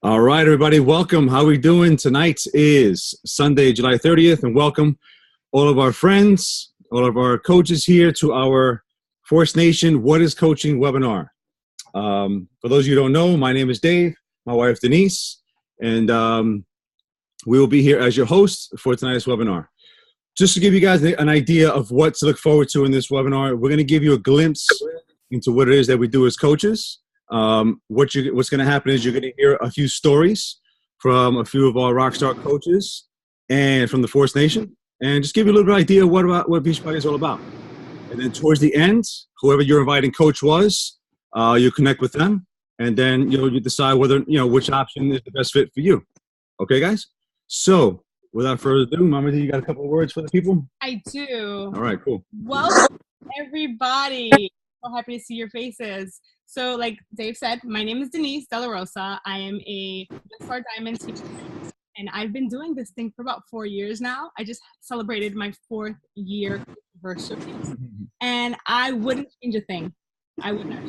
All right, everybody, welcome. How we doing? Tonight is Sunday, July 30th, and welcome all of our friends, all of our coaches here to our Force Nation What is Coaching webinar. For those of you who don't know, my name is Dave, my wife Denise, and we will be here as your hosts for tonight's webinar. Just to give you guys an idea of what to look forward to in this webinar, we're going to give you a glimpse into what it is that we do as coaches. What's going to happen is you're going to hear a few stories from a few of our rockstar coaches and from the Force Nation, and just give you a little bit of idea of what BeachBody is all about. And then towards the end, whoever your inviting coach was, you connect with them, and then you decide whether which option is the best fit for you. Okay, guys. So without further ado, Mama D, you got a couple of words for the people? I do. All right, cool. Welcome, everybody. So happy to see your faces. So like Dave said, my name is Denise De La Rosa. I am a Star Diamond teacher, and I've been doing this thing for about 4 years now. I just celebrated my 4th year anniversary, and I wouldn't change a thing. I would not.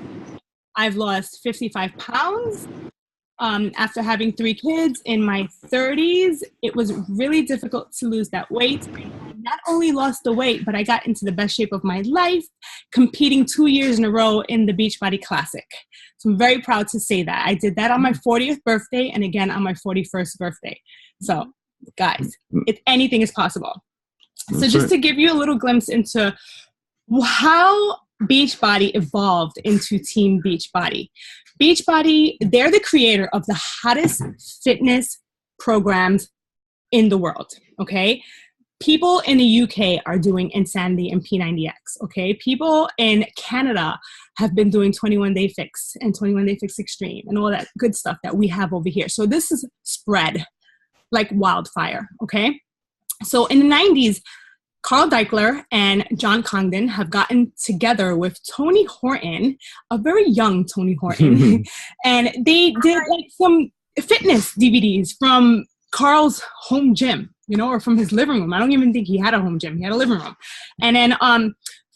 I've lost 55 pounds. After having 3 kids in my 30s, it was really difficult to lose that weight. I not only lost the weight, but I got into the best shape of my life, competing 2 years in a row in the BeachBody Classic. So I'm very proud to say that. I did that on my 40th birthday and again on my 41st birthday. So guys, if anything is possible. So just to give you a little glimpse into how BeachBody evolved into Team BeachBody. BeachBody, they're the creator of the hottest fitness programs in the world, okay? People in the UK are doing Insanity and P90X, okay? People in Canada have been doing 21 Day Fix and 21 Day Fix Extreme and all that good stuff that we have over here. So this is spread like wildfire, okay? So in the 90s, Carl Deichler and John Congdon have gotten together with Tony Horton, a very young Tony Horton, and they did like some fitness DVDs from Carl's home gym, or from his living room. I don't even think he had a home gym. He had a living room. And then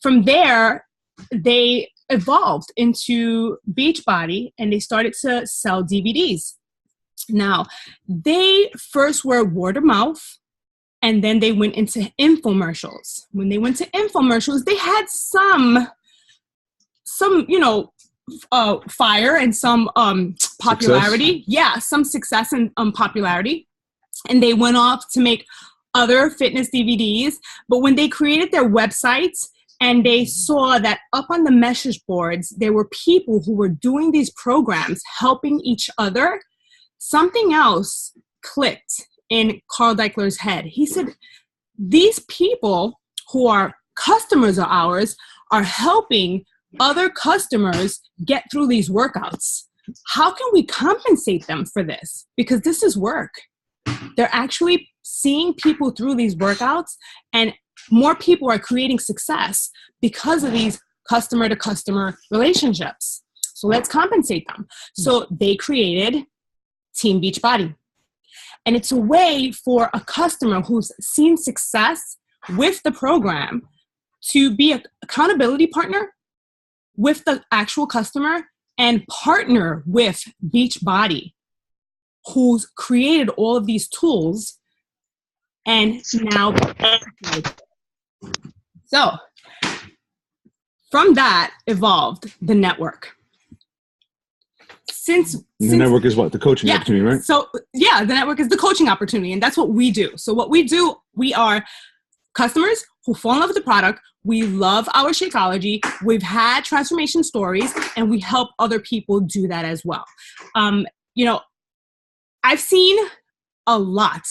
from there, they evolved into BeachBody, and they started to sell DVDs. Now, they first were word of mouth, and then they went into infomercials. When they went to infomercials, they had some fire and some popularity. Success. Yeah, some success and popularity. And they went off to make other fitness DVDs. But when they created their websites and they saw that up on the message boards, there were people who were doing these programs, helping each other, something else clicked in Carl Deichler's head. He said, these people who are customers of ours are helping other customers get through these workouts. How can we compensate them for this? Because this is work. They're actually seeing people through these workouts, and more people are creating success because of these customer-to-customer relationships. So let's compensate them. So they created Team BeachBody. And it's a way for a customer who's seen success with the program to be an accountability partner with the actual customer and partner with BeachBody, who's created all of these tools and now. So from that evolved the network. The network is what? The coaching opportunity, right? So the network is the coaching opportunity, and that's what we do. So what we do, we are customers who fall in love with the product. We love our Shakeology. We've had transformation stories, and we help other people do that as well. I've seen a lot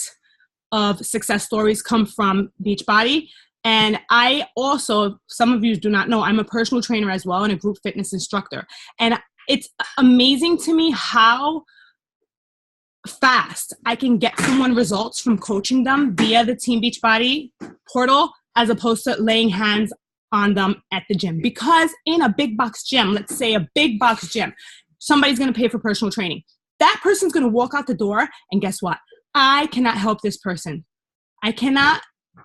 of success stories come from BeachBody, and I also, some of you do not know, I'm a personal trainer as well and a group fitness instructor. And it's amazing to me how fast I can get someone results from coaching them via the Team BeachBody portal as opposed to laying hands on them at the gym. Because in a big box gym, let's say a big box gym, somebody's going to pay for personal training. That person's going to walk out the door, and guess what? I cannot help this person. I cannot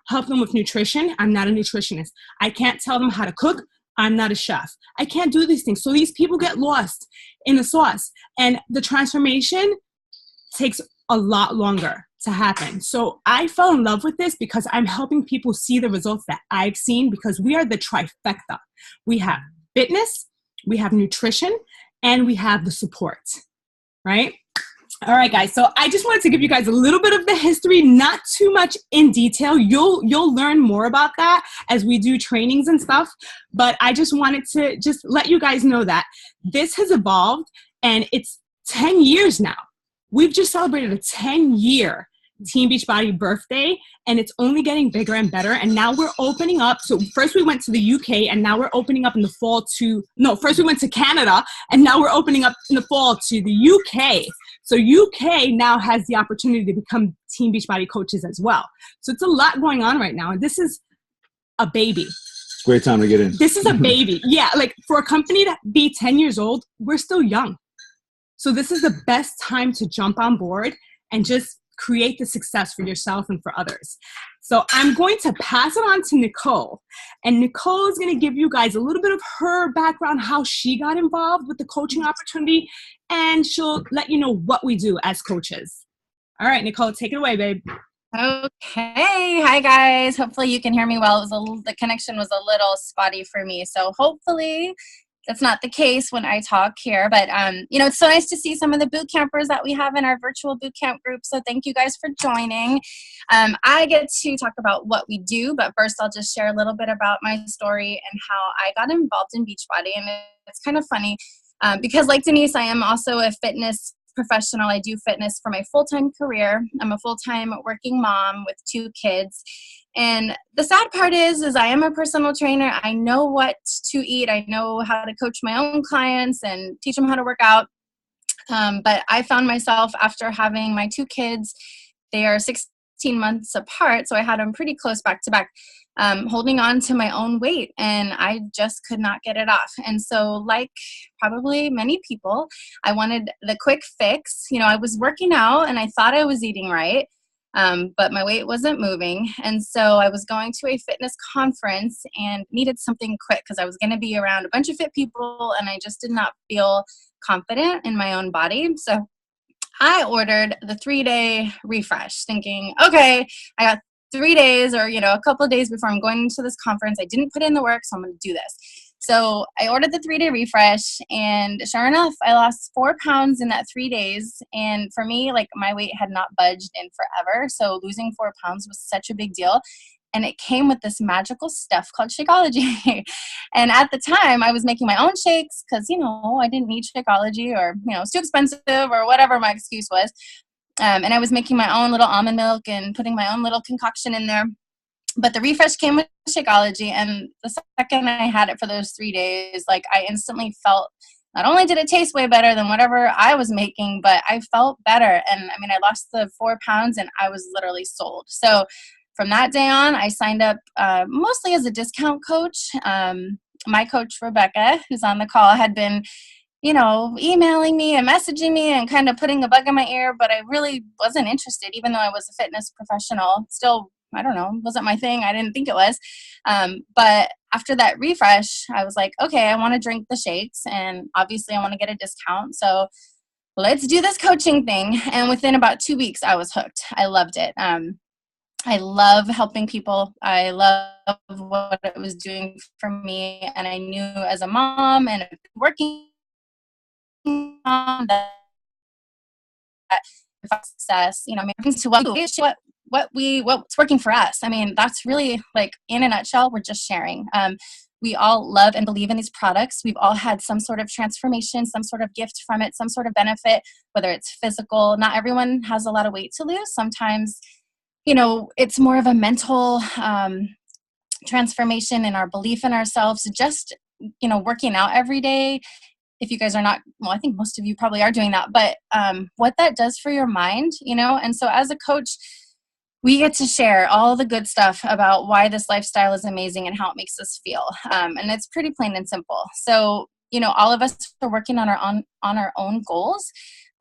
help them with nutrition. I'm not a nutritionist. I can't tell them how to cook. I'm not a chef. I can't do these things. So these people get lost in the sauce. And the transformation takes a lot longer to happen. So I fell in love with this because I'm helping people see the results that I've seen, because we are the trifecta. We have fitness, we have nutrition, and we have the support, right? All right, guys. So I just wanted to give you guys a little bit of the history, not too much in detail. You'll learn more about that as we do trainings and stuff. But I just wanted to just let you guys know that this has evolved, and it's 10 years now. We've just celebrated a 10-year Team Beachbody birthday, and it's only getting bigger and better. And now we're opening up. So first we went to the UK, and now we're opening up in the fall first we went to Canada, and now we're opening up in the fall to the UK. So UK now has the opportunity to become Team Beachbody coaches as well. So it's a lot going on right now. And this is a baby. It's a great time to get in. This is a baby. Yeah, like for a company to be 10 years old, we're still young. So this is the best time to jump on board and just create the success for yourself and for others. So I'm going to pass it on to Nicole. And Nicole is going to give you guys a little bit of her background, how she got involved with the coaching opportunity, and she'll let you know what we do as coaches. All right, Nicole, take it away, babe. Okay. Hi, guys. Hopefully you can hear me well. The connection was a little spotty for me. So hopefully that's not the case when I talk here, but it's so nice to see some of the boot campers that we have in our virtual boot camp group. So thank you guys for joining. I get to talk about what we do, but first I'll just share a little bit about my story and how I got involved in Beachbody. And it's kind of funny because, like Denise, I am also a fitness professional. I do fitness for my full-time career. I'm a full-time working mom with 2 kids. And the sad part is I am a personal trainer. I know what to eat. I know how to coach my own clients and teach them how to work out. But I found myself, after having my 2 kids, they are 16 months apart, so I had them pretty close back to back, holding on to my own weight, and I just could not get it off. And so, like probably many people, I wanted the quick fix. I was working out and I thought I was eating right. But my weight wasn't moving. And so I was going to a fitness conference and needed something quick because I was going to be around a bunch of fit people and I just did not feel confident in my own body. So I ordered the 3-day refresh thinking, okay, I got 3 days or, a couple of days before I'm going to this conference. I didn't put in the work, so I'm going to do this. So I ordered the 3-day refresh, and sure enough, I lost 4 pounds in that 3 days. And for me, like, my weight had not budged in forever. So losing 4 pounds was such a big deal. And it came with this magical stuff called Shakeology. And at the time, I was making my own shakes because, I didn't need Shakeology, or, it's too expensive, or whatever my excuse was. And I was making my own little almond milk and putting my own little concoction in there. But the refresh came with Shakeology, and the second I had it for those 3 days, like, I instantly felt, not only did it taste way better than whatever I was making, but I felt better. And I lost the 4 pounds and I was literally sold. So from that day on, I signed up mostly as a discount coach. My coach, Rebecca, who's on the call, had been emailing me and messaging me and kind of putting a bug in my ear, but I really wasn't interested, even though I was a fitness professional. Still, I don't know, wasn't my thing. I didn't think it was. But after that refresh, I was like, okay, I want to drink the shakes, and obviously I want to get a discount. So let's do this coaching thing. And within about 2 weeks, I was hooked. I loved it. I love helping people. I love what it was doing for me. And I knew as a mom and a working mom that success, to what's working for us. That's really, like, in a nutshell, we're just sharing. We all love and believe in these products. We've all had some sort of transformation, some sort of gift from it, some sort of benefit, whether it's physical. Not everyone has a lot of weight to lose. Sometimes, it's more of a mental transformation in our belief in ourselves. Just, working out every day. If you guys are not, well, I think most of you probably are doing that, but what that does for your mind, and so as a coach, we get to share all the good stuff about why this lifestyle is amazing and how it makes us feel. And it's pretty plain and simple. So, all of us are working on our own goals.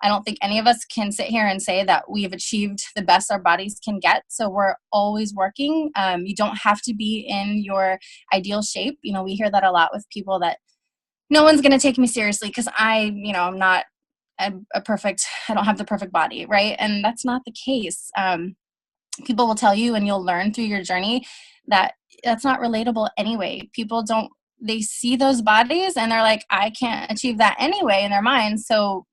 I don't think any of us can sit here and say that we've achieved the best our bodies can get. So we're always working. You don't have to be in your ideal shape. We hear that a lot with people, that no one's going to take me seriously because I'm not a perfect, I don't have the perfect body, right? And that's not the case. People will tell you, and you'll learn through your journey, that that's not relatable anyway. People don't, they see those bodies and they're like, I can't achieve that anyway in their minds. So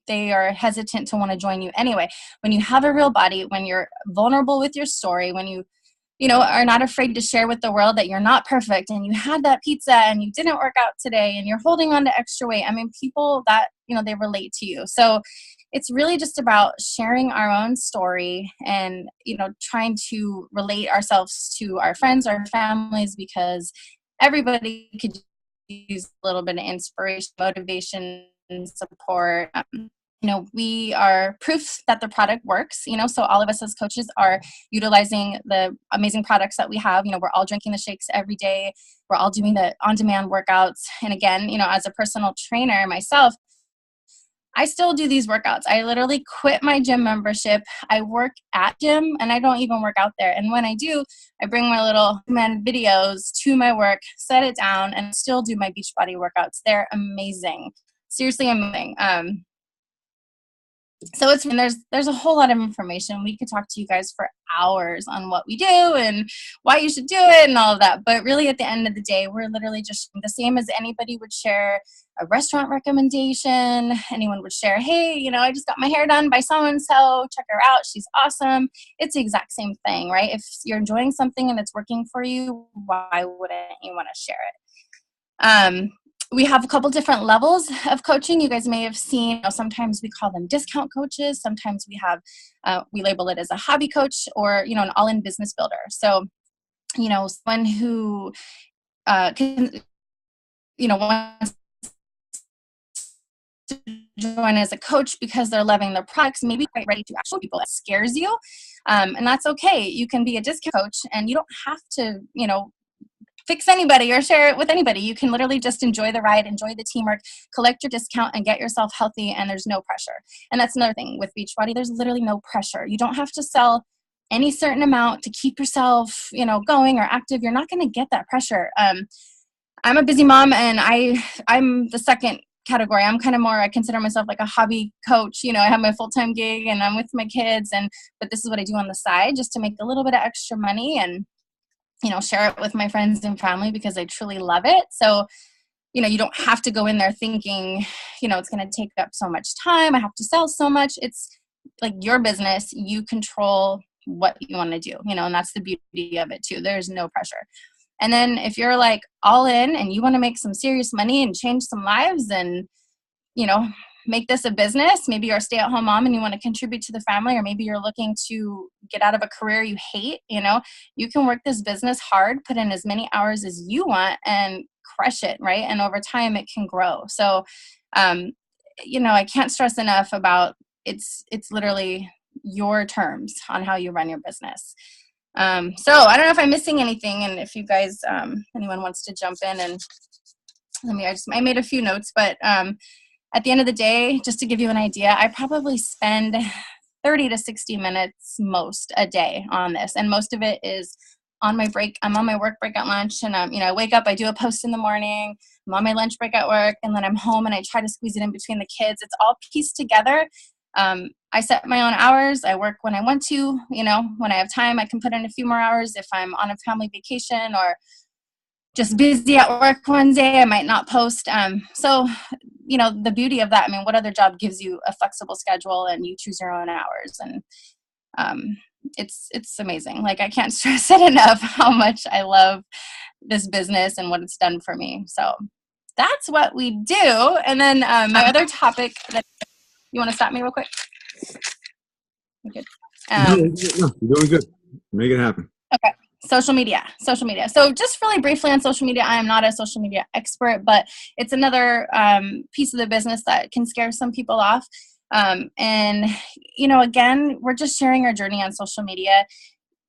they are hesitant to want to join you anyway. When you have a real body, when you're vulnerable with your story, when you know, are not afraid to share with the world that you're not perfect and you had that pizza and you didn't work out today and you're holding on to extra weight. I mean, people that, you know, they relate to you. So it's really just about sharing our own story and, you know, trying to relate ourselves to our friends, our families, because everybody could use a little bit of inspiration, motivation, and support. You know, we are proof that the product works, you know, so all of us as coaches are utilizing the amazing products that we have. You know, we're all drinking the shakes every day. We're all doing the on-demand workouts. And again, you know, as a personal trainer myself, I still do these workouts. I literally quit my gym membership. I work at gym and I don't even work out there. And when I do, I bring my little videos to my work, set it down, and still do my Beachbody workouts. They're amazing. Seriously amazing. So it's, and there's a whole lot of information. We could talk to you guys for hours on what we do and why you should do it and all of that. But really at the end of the day, we're literally just the same as anybody would share a restaurant recommendation. Anyone would share, hey, you know, I just got my hair done by so-and-so, check her out, she's awesome. It's the exact same thing, right? If you're enjoying something and it's working for you, why wouldn't you want to share it? We have a couple different levels of coaching. You guys may have seen, you know, sometimes we call them discount coaches. Sometimes we have, we label it as a hobby coach, or, you know, an all-in business builder. So, you know, someone who can, you know, wants to join as a coach because they're loving their products, maybe quite ready to actually people that scares you. And that's okay. You can be a discount coach and you don't have to, you know, fix anybody or share it with anybody. You can literally just enjoy the ride, enjoy the teamwork, collect your discount, and get yourself healthy, and there's no pressure. And that's another thing with Beachbody, there's literally no pressure. You don't have to sell any certain amount to keep yourself, you know, going or active. You're not going to get that pressure. I'm a busy mom, and I'm the second category. I'm kind of more, I consider myself like a hobby coach. You know, I have my full-time gig and I'm with my kids, but this is what I do on the side just to make a little bit of extra money and, you know, share it with my friends and family because I truly love it. So, you know, you don't have to go in there thinking, you know, it's going to take up so much time, I have to sell so much. It's like your business, you control what you want to do, you know, and that's the beauty of it too. There's no pressure. And then if you're like all in and you want to make some serious money and change some lives and, you know, make this a business, maybe you're a stay-at-home mom and you want to contribute to the family, or maybe you're looking to get out of a career you hate, you know, you can work this business hard, put in as many hours as you want and crush it, right? And over time it can grow. So, you know, I can't stress enough about it's literally your terms on how you run your business. So I don't know if I'm missing anything, and if you guys, anyone wants to jump in and I made a few notes, but at the end of the day, just to give you an idea, I probably spend 30 to 60 minutes most a day on this. And most of it is on my break. I'm on my work break at lunch, and you know, I wake up, I do a post in the morning, I'm on my lunch break at work, and then I'm home and I try to squeeze it in between the kids. It's all pieced together. I set my own hours. I work when I want to, you know, when I have time, I can put in a few more hours. If I'm on a family vacation or just busy at work one day, I might not post. So, you know, the beauty of that, I mean, what other job gives you a flexible schedule and you choose your own hours? And it's amazing. Like, I can't stress it enough how much I love this business and what it's done for me. So that's what we do. And then my other topic that you want to stop me real quick? You're good. No, you're doing good. Make it happen. Okay. Social media. So just really briefly on social media, I am not a social media expert, but it's another piece of the business that can scare some people off. And, you know, again, we're just sharing our journey on social media.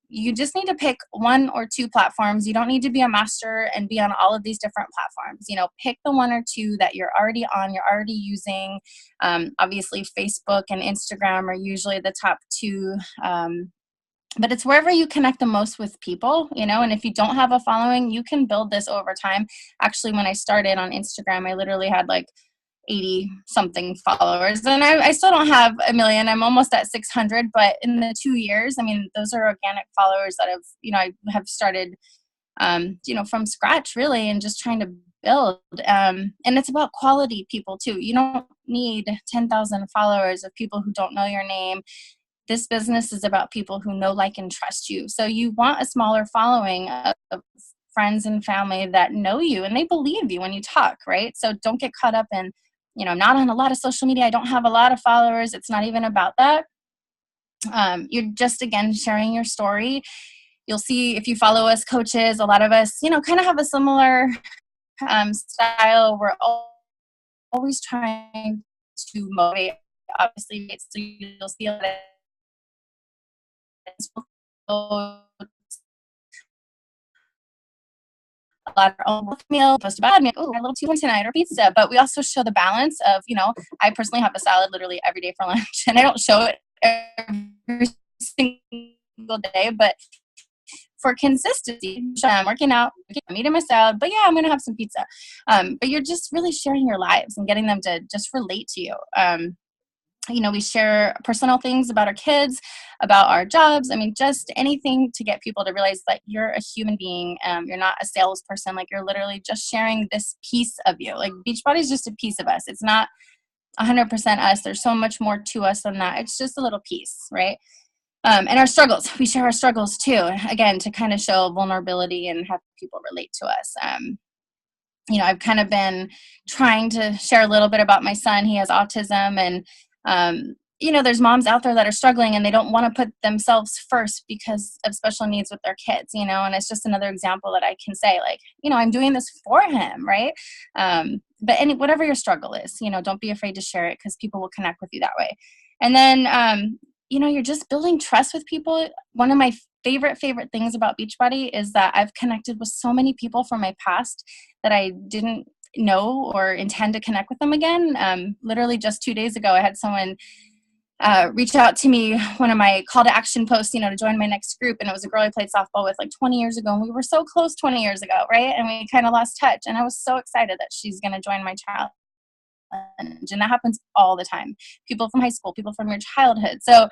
You just need to pick one or two platforms. You don't need to be a master and be on all of these different platforms. You know, pick the one or two that you're already on, you're already using. Obviously, Facebook and Instagram are usually the top two. But it's wherever you connect the most with people, you know, and if you don't have a following, you can build this over time. Actually, when I started on Instagram, I literally had like 80 something followers, and I still don't have 1 million. I'm almost at 600, but in the 2 years, I mean, those are organic followers that have, I have started, from scratch really, and just trying to build. And it's about quality people too. You don't need 10,000 followers of people who don't know your name. This business is about people who know, like, and trust you. So you want a smaller following of friends and family that know you and they believe you when you talk, right? So don't get caught up in, I'm not on a lot of social media. I don't have a lot of followers. It's not even about that. You're just, again, sharing your story. You'll see if you follow us coaches, a lot of us, kind of have a similar style. We're always trying to motivate, obviously. So you'll see a lot of our own meal, post about me, oh, a little too much tonight, or pizza. But we also show the balance of, I personally have a salad literally every day for lunch, and I don't show it every single day, but for consistency, I'm working out, I'm eating my salad, but yeah, I'm gonna have some pizza. But you're just really sharing your lives and getting them to just relate to you. We share personal things about our kids, about our jobs. I mean, just anything to get people to realize that you're a human being. You're not a salesperson. Like, you're literally just sharing this piece of you. Like, BeachBody is just a piece of us. It's not 100% us. There's so much more to us than that. It's just a little piece, right? And our struggles. We share our struggles too, again, to kind of show vulnerability and have people relate to us. I've kind of been trying to share a little bit about my son. He has autism, and there's moms out there that are struggling and they don't want to put themselves first because of special needs with their kids, and it's just another example that I can say, like, I'm doing this for him, right? But whatever your struggle is, don't be afraid to share it, because people will connect with you that way. And then, you're just building trust with people. One of my favorite things about BeachBody is that I've connected with so many people from my past that I didn't know or intend to connect with them again. Literally just 2 days ago, I had someone reach out to me, one of my call to action posts, to join my next group. And it was a girl I played softball with like 20 years ago. And we were so close 20 years ago, right? And we kind of lost touch. And I was so excited that she's going to join my challenge. And that happens all the time. People from high school, people from your childhood. So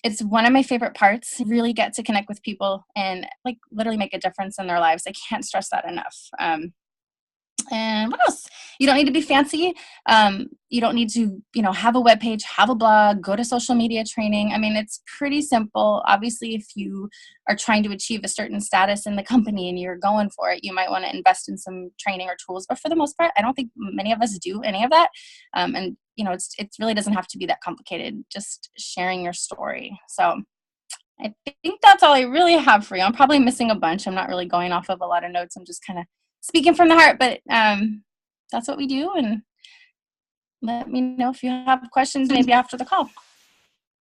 it's one of my favorite parts. Really get to connect with people and, like, literally make a difference in their lives. I can't stress that enough. And what else? You don't need to be fancy. You don't need to, have a webpage, have a blog, go to social media training. I mean, it's pretty simple. Obviously, if you are trying to achieve a certain status in the company and you're going for it, you might want to invest in some training or tools. But for the most part, I don't think many of us do any of that. And it really doesn't have to be that complicated. Just sharing your story. So I think that's all I really have for you. I'm probably missing a bunch. I'm not really going off of a lot of notes. I'm just kind of speaking from the heart, but that's what we do. And let me know if you have questions maybe after the call.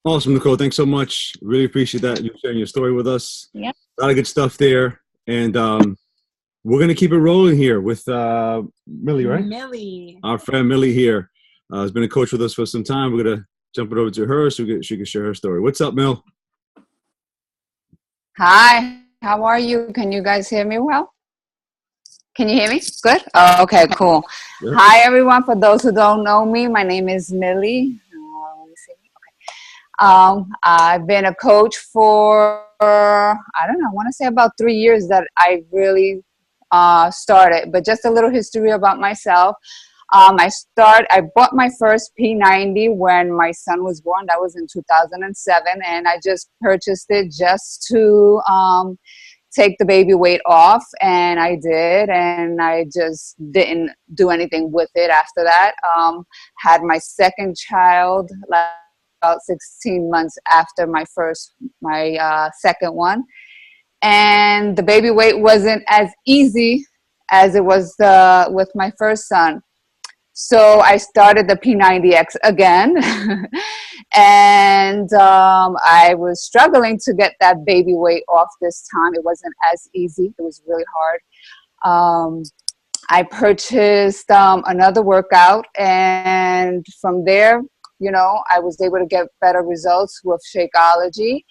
Awesome, Nicole. Thanks so much. Really appreciate that, you sharing your story with us. Yeah. A lot of good stuff there. And we're going to keep it rolling here with Millie, right? Millie. Our friend Millie here has been a coach with us for some time. We're going to jump it over to her so she can share her story. What's up, Mill? Hi, how are you? Can you guys hear me well? Can you hear me? Good? Oh, okay, cool. Yep. Hi, everyone. For those who don't know me, my name is Millie. Let me see. Okay. I've been a coach for, I want to say about 3 years that I really started. But just a little history about myself. I bought my first P90 when my son was born. That was in 2007. And I just purchased it just to take the baby weight off, and I did, and I just didn't do anything with it after that. Had my second child about 16 months after my second one, and the baby weight wasn't as easy as it was with my first son. So I started the P90X again, and I was struggling to get that baby weight off this time. It wasn't as easy. It was really hard. I purchased another workout, and from there, I was able to get better results with Shakeology.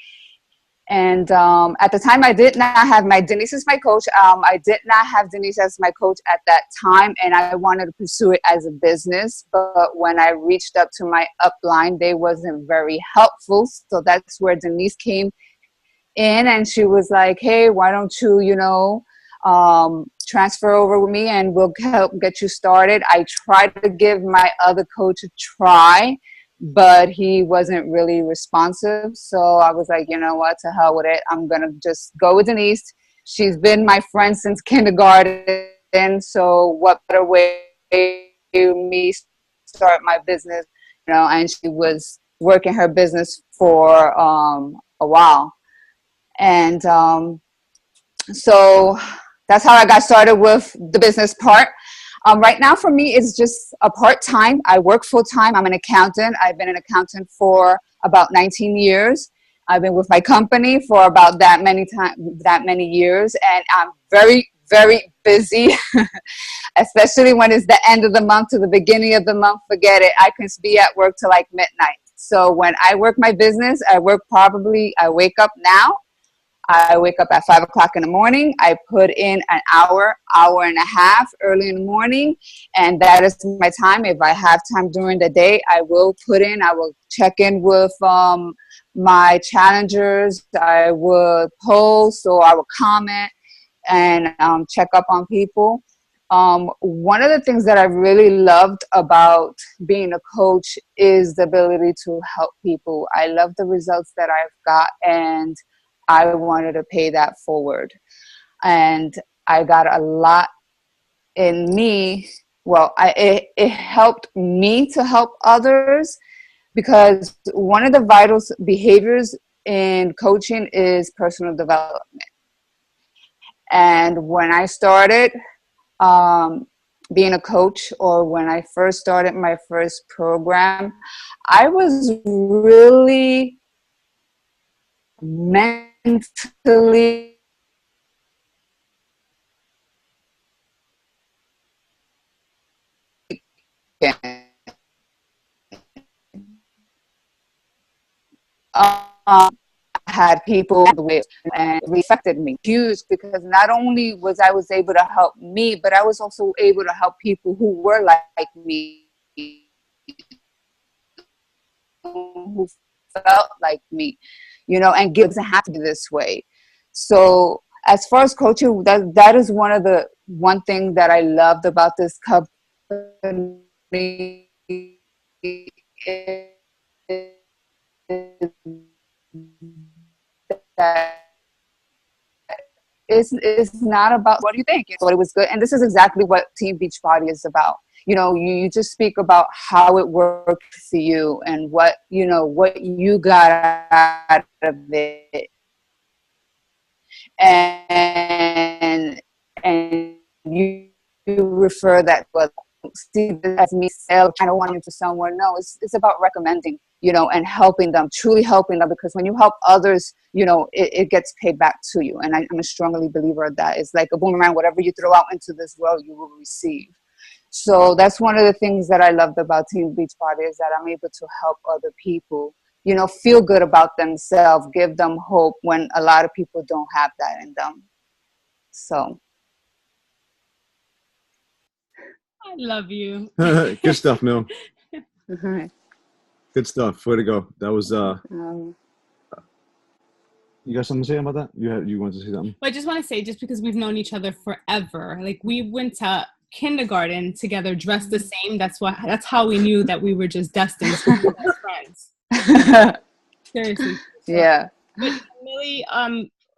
And at the time, I did not have Denise as my coach. I did not have Denise as my coach at that time, and I wanted to pursue it as a business. But when I reached up to my upline, they wasn't very helpful. So that's where Denise came in, and she was like, "Hey, why don't you, transfer over with me, and we'll help get you started." I tried to give my other coach a try, but he wasn't really responsive. So I was like, you know what, to hell with it. I'm going to just go with Denise. She's been my friend since kindergarten. So what better way to me start my business, and she was working her business for a while. And so that's how I got started with the business part. Right now for me, it's just a part-time. I work full-time. I'm an accountant. I've been an accountant for about 19 years. I've been with my company for about that many years, and I'm very, very busy, especially when it's the end of the month to the beginning of the month. Forget it. I can be at work till like midnight. So when I work my business, I wake up now. I wake up at 5 o'clock in the morning. I put in an hour and a half early in the morning, and that is my time. If I have time during the day, I will check in with my challengers. I would post, or I would comment and check up on people. One of the things that I really loved about being a coach is the ability to help people. I love the results that I've got, and I wanted to pay that forward. And I got a lot in me. Well, it helped me to help others, because one of the vital behaviors in coaching is personal development. And when I started being a coach, or when I first started my first program, I was really mentally had people and it affected me huge, because not only was able to help me, but I was also able to help people who were like me, who felt like me, and it doesn't have to be this way. So as far as coaching, that is one thing that I loved about this company, that it's not about what do you think. So it was good, and this is exactly what Team Beachbody is about. You just speak about how it worked for you, and what you got out of it, and you refer that, but see this as me sell kind of wanting to someone. No, it's about recommending, and helping them, truly helping them, because when you help others, it gets paid back to you. And I'm a strongly believer of that. It's like a boomerang. Whatever you throw out into this world, you will receive. So that's one of the things that I loved about Team Beachbody, is that I'm able to help other people, feel good about themselves, give them hope when a lot of people don't have that in them. So. I love you. Good stuff, Mel. Mm-hmm. Good stuff. Way to go. That was you got something to say about that? You want to say something? Well, I just want to say, just because we've known each other forever, like we went to kindergarten together, dressed the same. That's how we knew that we were just destined to be best friends. Seriously. Yeah. But Millie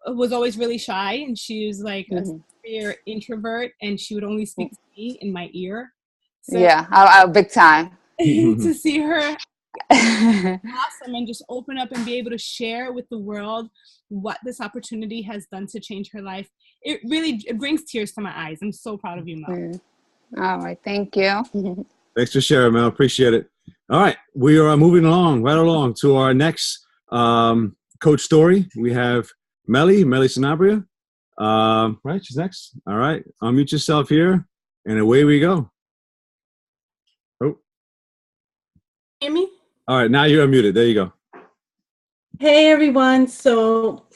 was always really shy, and she was like a severe introvert, and she would only speak to me in my ear. So yeah, I big time. to see her awesome and just open up and be able to share with the world what this opportunity has done to change her life, it brings tears to my eyes. I'm so proud of you, Mel. All right, thank you. Thanks for sharing, Mel. Appreciate it. All right, we are moving right along to our next coach story. We have Melly Sanabria. Right, she's next. All right, unmute yourself here, and away we go. Oh, Hear me? all right, now you're unmuted. There you go. Hey everyone. So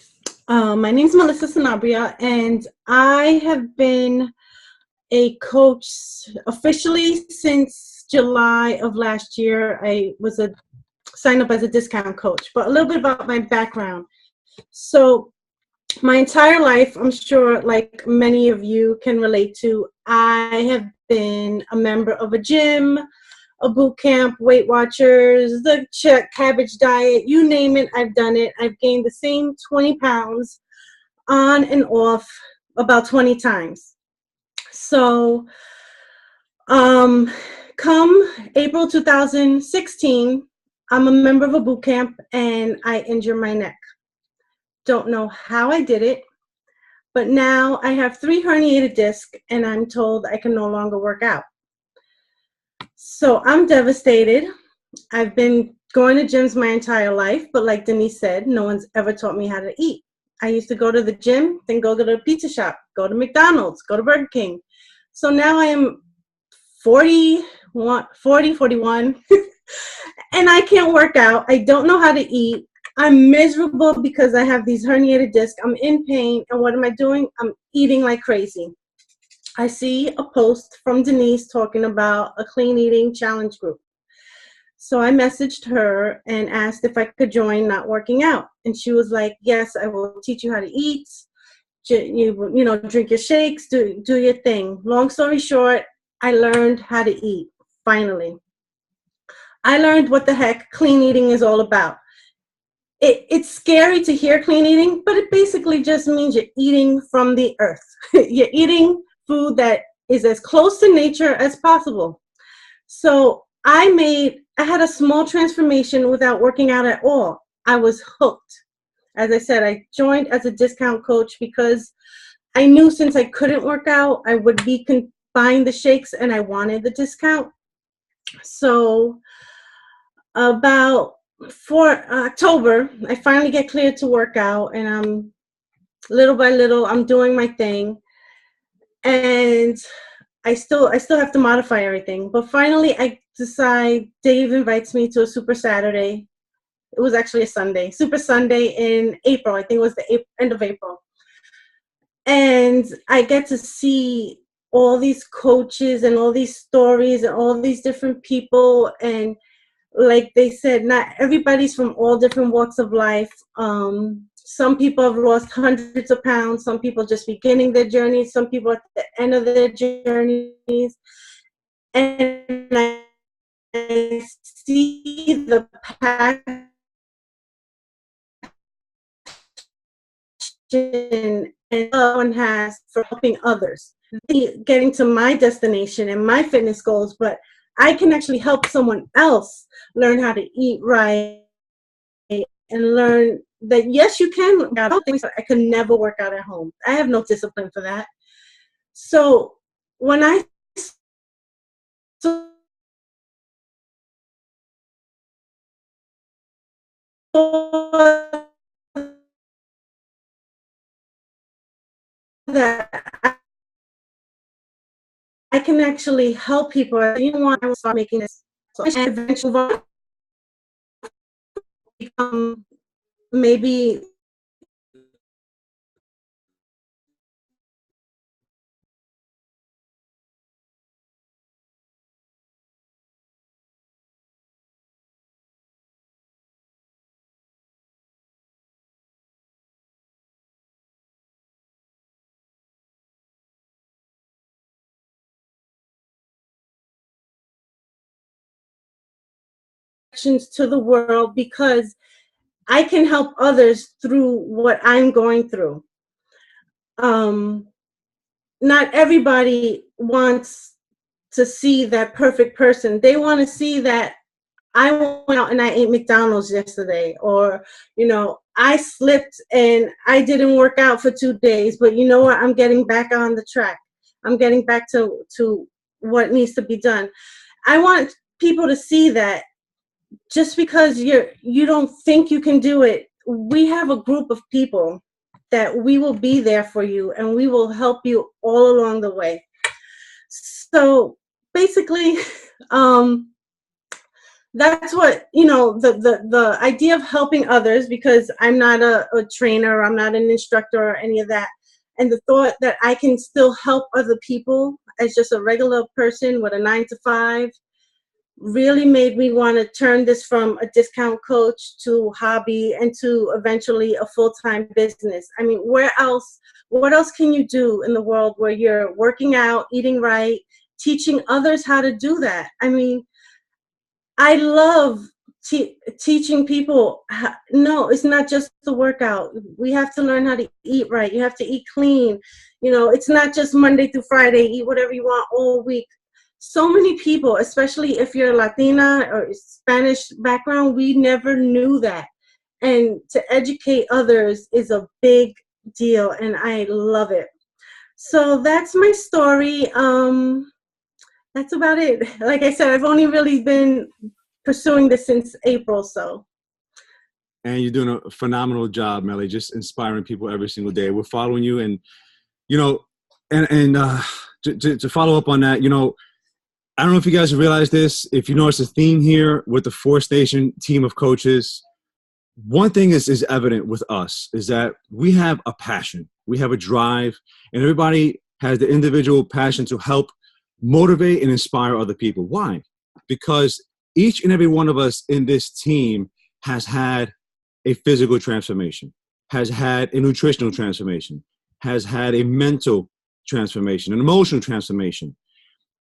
my name is Melissa Sanabria, and I have been a coach officially since July of last year. I was signed up as a discount coach. But a little bit about my background. So my entire life, I'm sure like many of you can relate to, I have been a member of a gym, a boot camp, Weight Watchers, the cabbage diet, you name it, I've done it. I've gained the same 20 pounds on and off about 20 times. So come April 2016, I'm a member of a boot camp and I injured my neck. Don't know how I did it, but now I have 3 herniated discs and I'm told I can no longer work out. So I'm devastated. I've been going to gyms my entire life, but like Denise said, no one's ever taught me how to eat. I used to go to the gym, then go to the pizza shop, go to McDonald's, go to Burger King. So now I am 41, and I can't work out. I don't know how to eat. I'm miserable because I have these herniated discs. I'm in pain, and what am I doing? I'm eating like crazy. I see a post from Denise talking about a clean eating challenge group. So I messaged her and asked if I could join not working out. And she was like, yes, I will teach you how to eat. You know, drink your shakes, do your thing. Long story short, I learned how to eat, finally. I learned what the heck clean eating is all about. It's scary to hear clean eating, but it basically just means you're eating from the earth. You're eating food that is as close to nature as possible. So I had a small transformation without working out at all. I was hooked. As I said, I joined as a discount coach because I knew since I couldn't work out, I would be buying the shakes and I wanted the discount. So about for October, I finally get cleared to work out, and I'm little by little, I'm doing my thing. And I still have to modify everything. But finally, I decide, Dave invites me to a Super Saturday. It was actually a Sunday, Super Sunday in April. I think it was the end of April. And I get to see all these coaches and all these stories and all these different people. And like they said, not everybody's from all different walks of life. Some people have lost hundreds of pounds. Some people just beginning their journey. Some people at the end of their journeys. And I see the passion and one has for helping others, getting to my destination and my fitness goals, but I can actually help someone else learn how to eat right and learn that, yes, you can work out. I could never work out at home. I have no discipline for that. So when I saw that I can actually help people, you know what, I will start making this. So eventually become maybe to the world, because I can help others through what I'm going through. Not everybody wants to see that perfect person. They want to see that I went out and I ate McDonald's yesterday, or, you know, I slipped and I didn't work out for 2 days, but you know what? I'm getting back on the track. I'm getting back to what needs to be done. I want people to see that just because you don't think you can do it, we have a group of people that we will be there for you and we will help you all along the way. So basically, that's what, the idea of helping others, because I'm not a trainer, I'm not an instructor or any of that. And the thought that I can still help other people as just a regular person with a 9 to 5 really made me want to turn this from a discount coach to hobby and to eventually a full-time business. I mean, what else can you do in the world where you're working out, eating right, teaching others how to do that? I mean, I love teaching people. No, it's not just the workout. We have to learn how to eat right. You have to eat clean. It's not just Monday through Friday, eat whatever you want all week. So many people, especially if you're Latina or Spanish background, we never knew that. And to educate others is a big deal, and I love it. So that's my story. That's about it. Like I said, I've only really been pursuing this since April, so. And you're doing a phenomenal job, Melly, just inspiring people every single day. We're following you, and to follow up on that, I don't know if you guys realize this. If you notice a theme here with the Force Nation team of coaches, one thing is evident with us is that we have a passion, we have a drive, and everybody has the individual passion to help motivate and inspire other people. Why? Because each and every one of us in this team has had a physical transformation, has had a nutritional transformation, has had a mental transformation, an emotional transformation.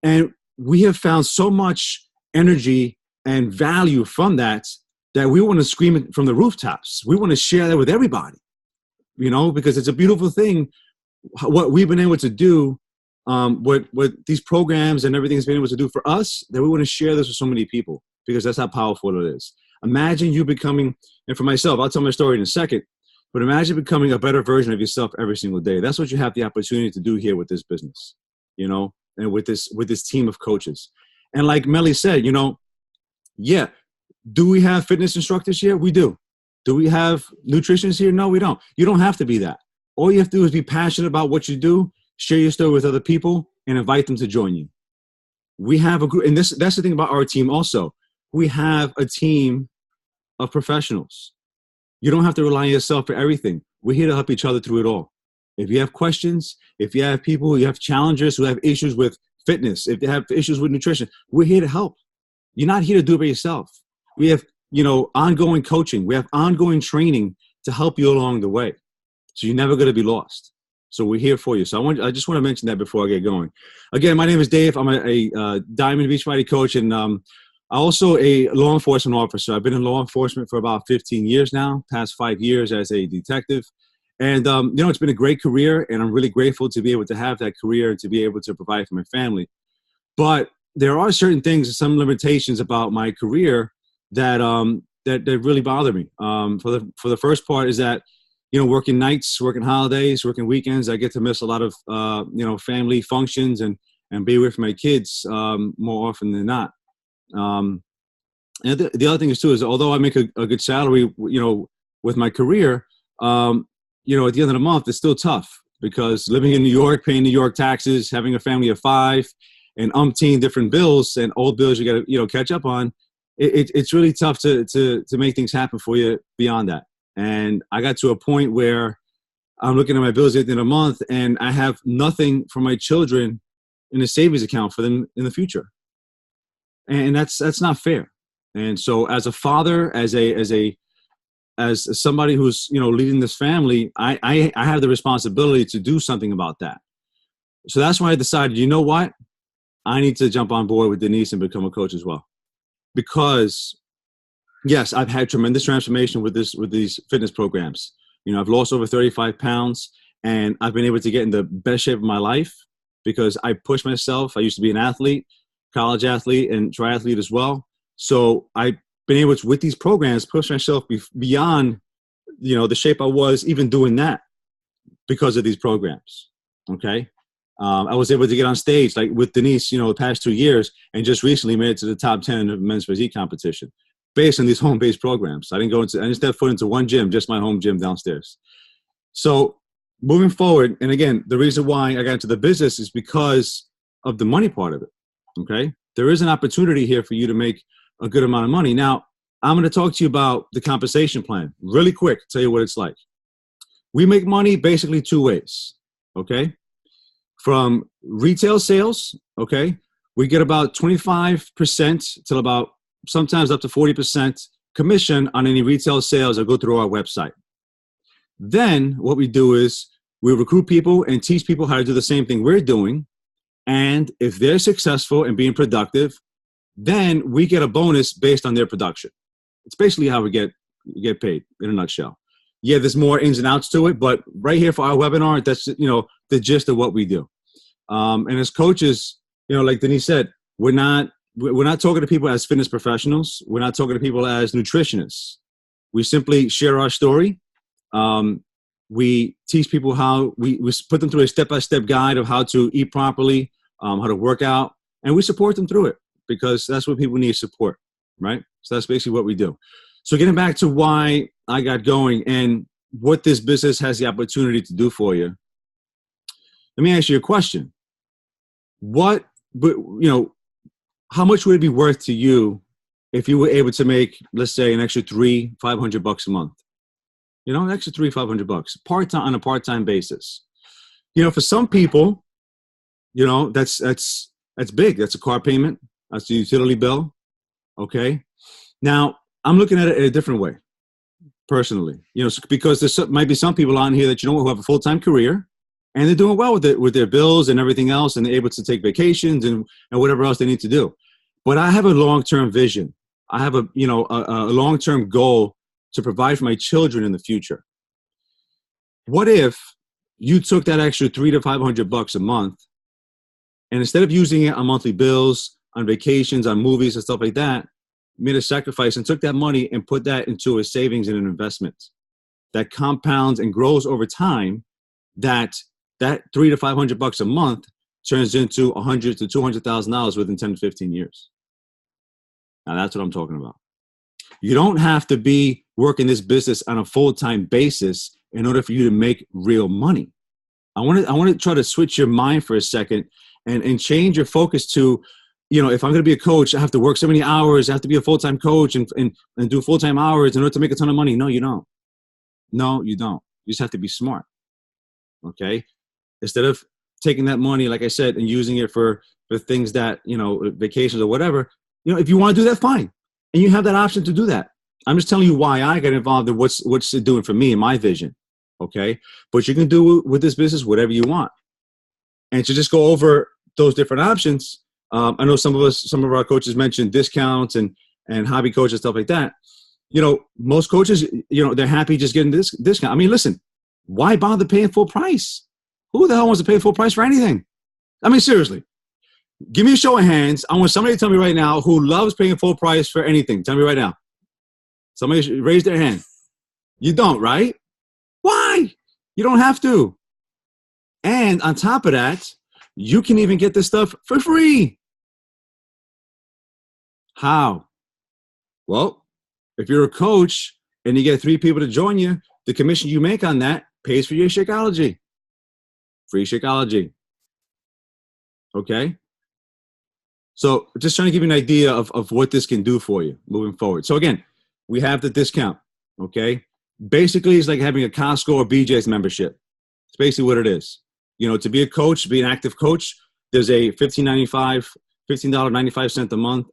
And we have found so much energy and value from that we want to scream it from the rooftops. We want to share that with everybody, because it's a beautiful thing, what we've been able to do, what these programs and everything has been able to do for us, that we want to share this with so many people, because that's how powerful it is. Imagine you becoming, and for myself, I'll tell my story in a second, but imagine becoming a better version of yourself every single day. That's what you have the opportunity to do here with this business, and with this team of coaches. And like Melly said, yeah, do we have fitness instructors here? We do. Do we have nutritionists here? No, we don't. You don't have to be that. All you have to do is be passionate about what you do, share your story with other people, and invite them to join you. We have a group, and that's the thing about our team also. We have a team of professionals. You don't have to rely on yourself for everything. We're here to help each other through it all. If you have questions, if you have people, you have challengers who have issues with fitness, if they have issues with nutrition, we're here to help. You're not here to do it by yourself. We have, ongoing coaching. We have ongoing training to help you along the way. So you're never going to be lost. So we're here for you. So I just want to mention that before I get going. Again, my name is Dave. I'm a Diamond BeachBody coach, and I'm also a law enforcement officer. I've been in law enforcement for about 15 years now, past 5 years as a detective. And, it's been a great career, and I'm really grateful to be able to have that career and to be able to provide for my family. But there are certain things, some limitations about my career that really bother me. For the first part is that, working nights, working holidays, working weekends, I get to miss a lot of, family functions and be with my kids more often than not. And the other thing is, too, is although I make a good salary, with my career, at the end of the month, it's still tough because living in New York, paying New York taxes, having a family of 5 and umpteen different bills and old bills you got to, catch up on. It's really tough to make things happen for you beyond that. And I got to a point where I'm looking at my bills at the end of the month and I have nothing for my children in a savings account for them in the future. And that's not fair. And so as a father, as somebody who's, leading this family, I have the responsibility to do something about that. So that's why I decided, you know what? I need to jump on board with Denise and become a coach as well. Because yes, I've had tremendous transformation with these fitness programs. I've lost over 35 pounds and I've been able to get in the best shape of my life because I pushed myself. I used to be an athlete, college athlete and triathlete as well. So I've been able to, with these programs, push myself beyond, the shape I was even doing that because of these programs. Okay. I was able to get on stage like with Denise, the past 2 years, and just recently made it to the top 10 of men's physique competition based on these home-based programs. I didn't step foot into one gym, just my home gym downstairs. So moving forward, and again, the reason why I got into the business is because of the money part of it. Okay. There is an opportunity here for you to make a good amount of money. Now, I'm going to talk to you about the compensation plan really quick, tell you what it's like. We make money basically two ways, okay? From retail sales, okay? We get about 25% till about sometimes up to 40% commission on any retail sales that go through our website. Then what we do is we recruit people and teach people how to do the same thing we're doing. And if they're successful and being productive, then we get a bonus based on their production. It's basically how we get paid in a nutshell. Yeah, there's more ins and outs to it, but right here for our webinar, that's, you know, the gist of what we do. And as coaches, you know, like Denise said, we're not talking to people as fitness professionals. We're not talking to people as nutritionists. We simply share our story. We teach people how we put them through a step-by-step guide of how to eat properly, how to work out, and we support them through it because that's what people need, support, right? So that's basically what we do. So getting back to why I got going and what this business has the opportunity to do for you, let me ask you a question. How much would it be worth to you if you were able to make, let's say, an extra $500 a month? You know, an extra $500 part-time on a part-time basis. You know, for some people, you know, that's big. That's a car payment. That's the utility bill. Okay. Now I'm looking at it in a different way, personally. You know, because might be some people on here that, you know, who have a full-time career and they're doing well with it, with their bills and everything else, and they're able to take vacations and whatever else they need to do. But I have a long-term vision. I have a long-term goal to provide for my children in the future. What if you took that extra $300 to $500 a month, and instead of using it on monthly bills, on vacations, on movies and stuff like that, made a sacrifice and took that money and put that into a savings and an investment that compounds and grows over time, that $300 to $500 a month turns into $100,000 to $200,000 within 10 to 15 years. Now that's what I'm talking about. You don't have to be working this business on a full-time basis in order for you to make real money. I want to try to switch your mind for a second and change your focus to, you know, if I'm going to be a coach, I have to work so many hours. I have to be a full-time coach and do full-time hours in order to make a ton of money. No, you don't. No, you don't. You just have to be smart. Okay. Instead of taking that money, like I said, and using it for things that, you know, vacations or whatever, you know, if you want to do that, fine. And you have that option to do that. I'm just telling you why I got involved in what's it doing for me and my vision. Okay. But you can do with this business whatever you want. And to just go over those different options, I know some of our coaches mentioned discounts and hobby coaches, stuff like that. You know, most coaches, you know, they're happy just getting this discount. I mean, listen, why bother paying full price? Who the hell wants to pay full price for anything? I mean, seriously, give me a show of hands. I want somebody to tell me right now who loves paying full price for anything. Tell me right now. Somebody raise their hand. You don't, right? Why? You don't have to. And on top of that, you can even get this stuff for free. How? Well, if you're a coach and you get 3 people to join you, the commission you make on that pays for your Shakeology. Free Shakeology. Okay? So just trying to give you an idea of what this can do for you moving forward. So again, we have the discount. Okay? Basically, it's like having a Costco or BJ's membership. It's basically what it is. You know, to be a coach, be an active coach, there's a $15.95 a month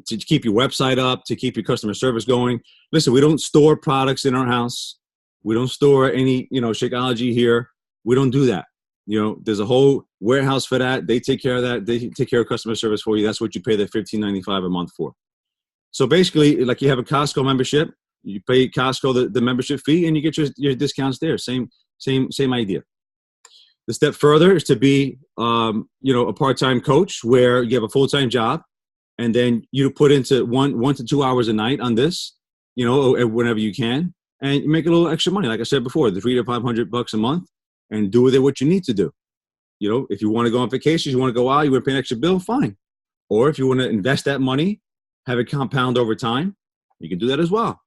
to keep your website up, to keep your customer service going. Listen, we don't store products in our house. We don't store any, you know, Shakeology here. We don't do that. You know, there's a whole warehouse for that. They take care of that. They take care of customer service for you. That's what you pay the $15.95 a month for. So basically, like you have a Costco membership, you pay Costco the membership fee, and you get your discounts there. Same idea. The step further is to be, you know, a part-time coach where you have a full-time job, and then you put into 1 to 2 hours a night on this, you know, whenever you can, and you make a little extra money. Like I said before, the $300 to $500 a month, and do with it what you need to do. You know, if you want to go on vacations, you want to go out, you want to pay an extra bill, fine. Or if you want to invest that money, have it compound over time, you can do that as well.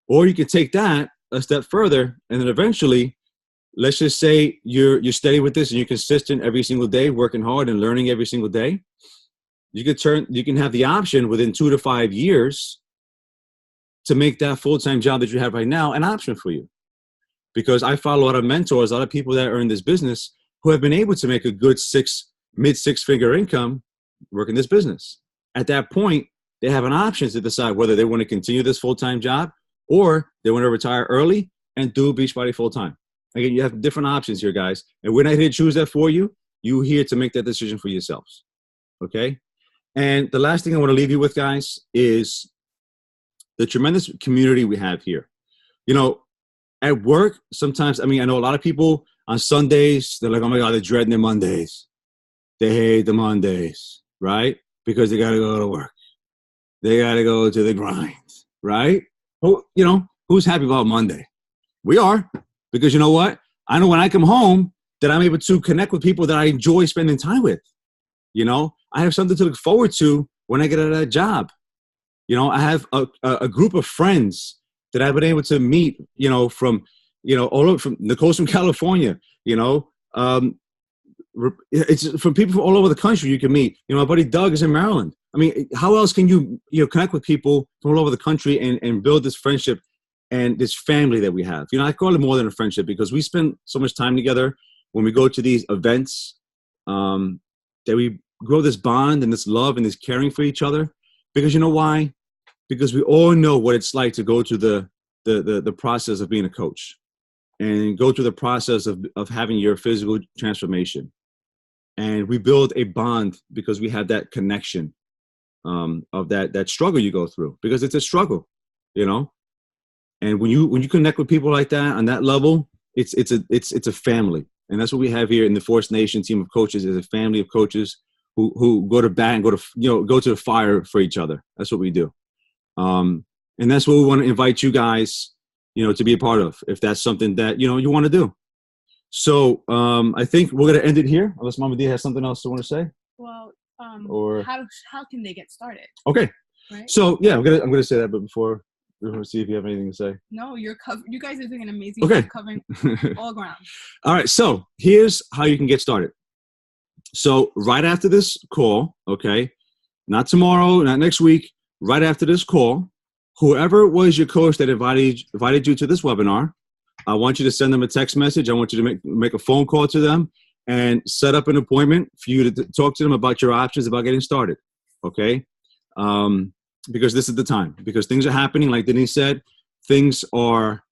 Or you can take that a step further, and then eventually, let's just say you're steady with this and you're consistent every single day, working hard and learning every single day. you can have the option within 2 to 5 years to make that full-time job that you have right now an option for you. Because I follow a lot of mentors, a lot of people that are in this business who have been able to make a good mid six-figure income working this business. At that point, they have an option to decide whether they want to continue this full-time job or they want to retire early and do BeachBody full-time. Again, you have different options here, guys. And we're not here to choose that for you. You're here to make that decision for yourselves. Okay? And the last thing I want to leave you with, guys, is the tremendous community we have here. You know, at work, sometimes, I know a lot of people on Sundays, they're like, oh my God, they're dreading their Mondays. They hate the Mondays, right? Because they got to go to work. They got to go to the grind, right? Well, you know, who's happy about Monday? We are, because you know what? I know when I come home that I'm able to connect with people that I enjoy spending time with. You know, I have something to look forward to when I get out of that job. You know, I have a group of friends that I've been able to meet, you know, from, you know, all over, from the coast from California, you know, it's from people from all over the country you can meet. You know, my buddy Doug is in Maryland. I mean, how else can you connect with people from all over the country and build this friendship and this family that we have? You know, I call it more than a friendship because we spend so much time together when we go to these events, that we grow this bond and this love and this caring for each other. Because you know why? Because we all know what it's like to go through the process of being a coach and go through the process of having your physical transformation. And we build a bond because we have that connection of that struggle you go through, because it's a struggle, you know. And when you connect with people like that on that level, it's a family. And that's what we have here in the Force Nation team of coaches, is a family of coaches who go to bat and go to the fire for each other. That's what we do. And that's what we want to invite you guys, you know, to be a part of, if that's something that, you know, you want to do. So I think we're going to end it here, unless Mama D has something else to want to say. Well, or how can they get started? Okay. Right? So yeah, I'm gonna say that, but before we're going to see if you have anything to say. No, you guys are doing an amazing job covering all ground. All right. So here's how you can get started. So right after this call, okay, not tomorrow, not next week, right after this call, whoever was your coach that invited you to this webinar, I want you to send them a text message. I want you to make a phone call to them and set up an appointment for you to talk to them about your options about getting started, okay? Because this is the time. Because things are happening, like Denise said, things are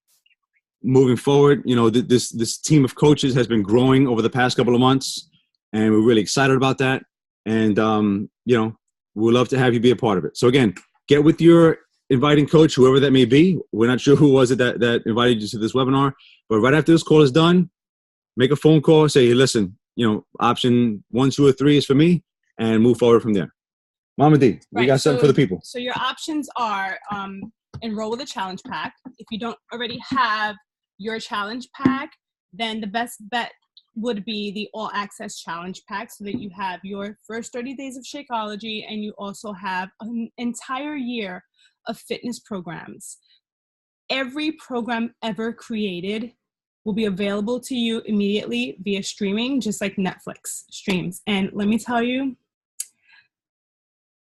moving forward. You know, this team of coaches has been growing over the past couple of months, and we're really excited about that. And, you know, we'd love to have you be a part of it. So again, get with your inviting coach, whoever that may be. We're not sure who was it that invited you to this webinar, but right after this call is done, make a phone call, say, hey, listen, you know, option 1, 2, or 3 is for me, and move forward from there. Mama D, we got something for the people. So your options are enroll with a challenge pack. If you don't already have your challenge pack, then the best bet would be the all access challenge pack, so that you have your first 30 days of Shakeology, and you also have an entire year of fitness programs. Every program ever created will be available to you immediately via streaming, just like Netflix streams. And let me tell you,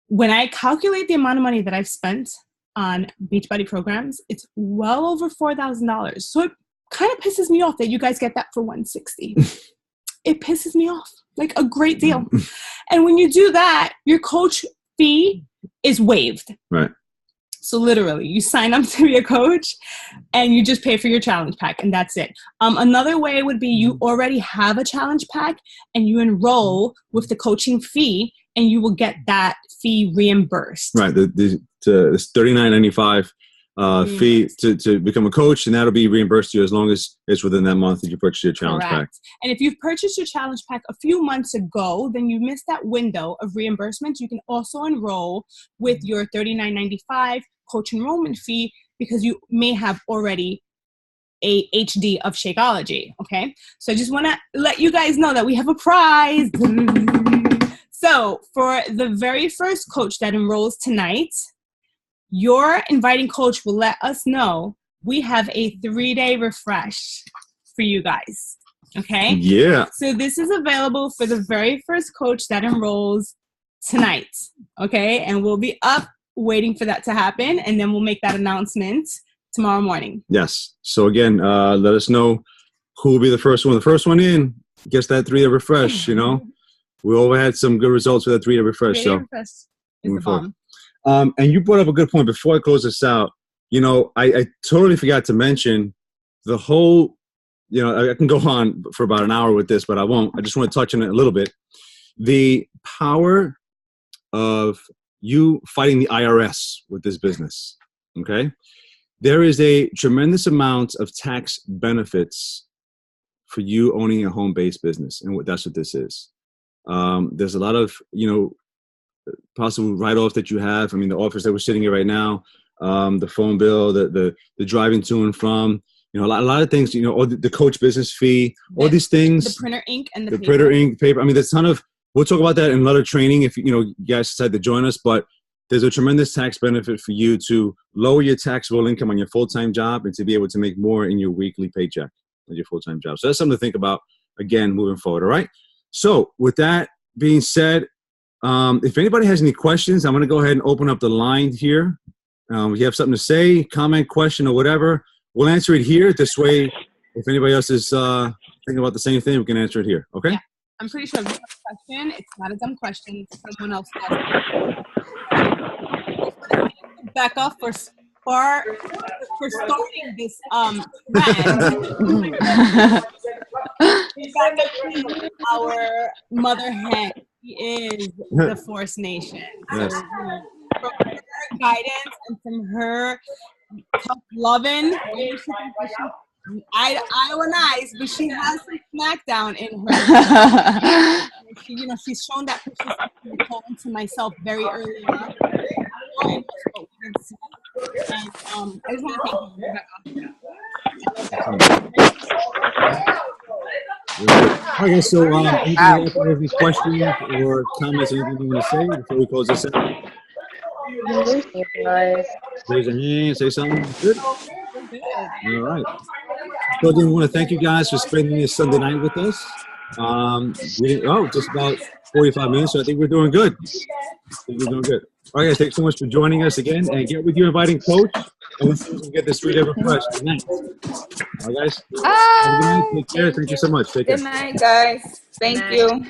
when I calculate the amount of money that I've spent on BeachBody programs, it's well over $4,000. So it kind of pisses me off that you guys get that for $160. It pisses me off, like a great deal. And when you do that, your coach fee is waived. Right. So literally, you sign up to be a coach and you just pay for your challenge pack, and that's it. Another way would be you already have a challenge pack and you enroll with the coaching fee, and you will get that fee reimbursed. Right. This $39.95 fee to become a coach, and that'll be reimbursed to you as long as it's within that month that you purchase your challenge pack. And if you've purchased your challenge pack a few months ago, then you missed that window of reimbursement. You can also enroll with your $39.95 coach enrollment fee, because you may have already a HD of Shakeology. Okay, so I just want to let you guys know that we have a prize. So for the very first coach that enrolls tonight, your inviting coach will let us know we have a 3-day refresh for you guys. Okay? Yeah. So this is available for the very first coach that enrolls tonight, okay? And we'll be up waiting for that to happen, and then we'll make that announcement tomorrow morning. Yes. So again, let us know who will be the first one. The first one in gets that 3-day refresh, you know. We all had some good results with that 3-day refresh. So Is the bomb. And you brought up a good point before I close this out. You know, I totally forgot to mention the whole, you know, I can go on for about an hour with this, but I won't. I just want to touch on it a little bit. The power of you fighting the IRS with this business, okay? There is a tremendous amount of tax benefits for you owning a home-based business, and that's what this is. There's a lot of, you know, possible write-offs that you have. I mean, the office that we're sitting in right now, the phone bill, the driving to and from, you know, a lot of things, you know, all the coach business fee, all these things. The printer ink and the printer ink, paper. I mean, there's a ton of, we'll talk about that in another training if, you know, you guys decide to join us, but there's a tremendous tax benefit for you to lower your taxable income on your full-time job and to be able to make more in your weekly paycheck with your full-time job. So that's something to think about, again, moving forward, all right? So with that being said, if anybody has any questions, I'm going to go ahead and open up the line here. If you have something to say, comment, question, or whatever, we'll answer it here. This way, if anybody else is thinking about the same thing, we can answer it here, okay? Yeah. I'm pretty sure if you have a question, it's not a dumb question. Someone else has it. Becca for starting this trend. Becca, our mother hen, is the Force Nation. Yes. So, from her guidance and from her tough loving, Iowa nice, but she has some smackdown in her. She, you know, she's shown that persistence to myself very early on. And I just want to thank you, Rebecca. Okay, so anything else, any questions or comments, anything you want to say before we close this out? Raise your hand, say something. Good. All right. So again, we want to thank you guys for spending this Sunday night with us. Just about 45 minutes, so I think we're doing good. All right, guys, thanks so much for joining us again, and get with your inviting coach, and let's see if we can get this 3-day refresh. Good night. All right, guys. Have a good night. Take care. Thank you so much. Take care. Good night, guys. Thank you.